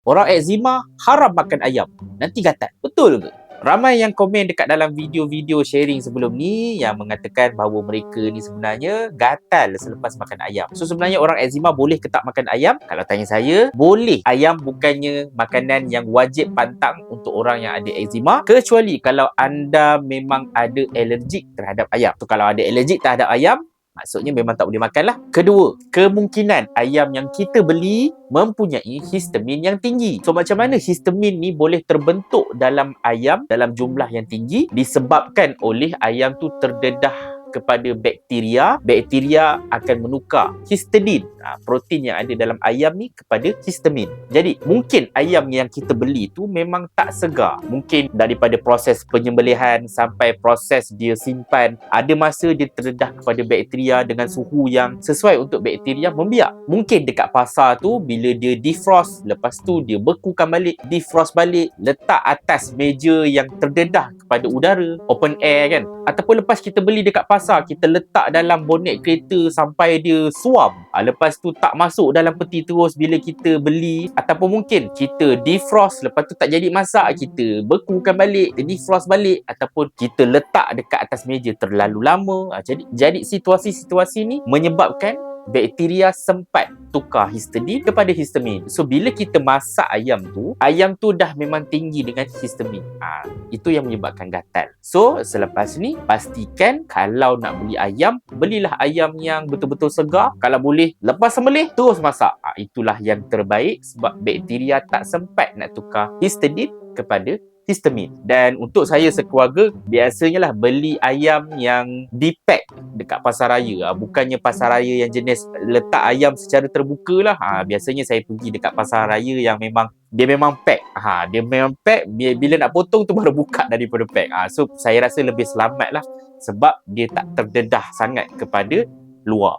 Orang eczema haram makan ayam, nanti gatal. Betul ke? Ramai yang komen dekat dalam video-video sharing sebelum ni yang mengatakan bahawa mereka ni sebenarnya gatal selepas makan ayam. So sebenarnya orang eczema boleh ke tak makan ayam? Kalau tanya saya, boleh. Ayam bukannya makanan yang wajib pantang untuk orang yang ada eczema, kecuali kalau anda memang ada alergik terhadap ayam. So kalau ada alergik terhadap ayam, maksudnya memang tak boleh makan lah. Kedua, kemungkinan ayam yang kita beli mempunyai histamin yang tinggi. So macam mana histamin ni boleh terbentuk dalam ayam dalam jumlah yang tinggi? Disebabkan oleh ayam tu terdedah kepada bakteria. Bakteria akan menukar histidin, protein yang ada dalam ayam ni, kepada histamin. Jadi mungkin ayam yang kita beli tu memang tak segar. Mungkin daripada proses penyembelihan sampai proses dia simpan, ada masa dia terdedah kepada bakteria dengan suhu yang sesuai untuk bakteria membiak. Mungkin dekat pasar tu bila dia defrost, lepas tu dia bekukan balik, defrost balik, letak atas meja yang terdedah kepada udara, open air kan. Ataupun lepas kita beli dekat pasar, kita letak dalam bonet kereta sampai dia suam. Lepas tu tak masuk dalam peti terus bila kita beli. Ataupun mungkin kita defrost, lepas tu tak jadi masak, kita bekukan balik, kita defrost balik. Ataupun kita letak dekat atas meja terlalu lama. Jadi situasi-situasi ni menyebabkan bakteria sempat tukar histidin kepada histamin. So bila kita masak ayam tu dah memang tinggi dengan histamin. Itu yang menyebabkan gatal. So selepas ni pastikan kalau nak beli ayam, belilah ayam yang betul-betul segar. Kalau boleh lepas sembelih terus masak. Itulah yang terbaik sebab bakteria tak sempat nak tukar histidin kepada histamin. Dan untuk saya sekeluarga, biasanya lah beli ayam yang dipack dekat pasar raya. Bukannya pasar raya yang jenis letak ayam secara terbuka lah. Biasanya saya pergi dekat pasar raya yang memang dia memang pack. Dia memang pack, bila nak potong tu baru buka daripada pack. So saya rasa lebih selamat lah sebab dia tak terdedah sangat kepada luar.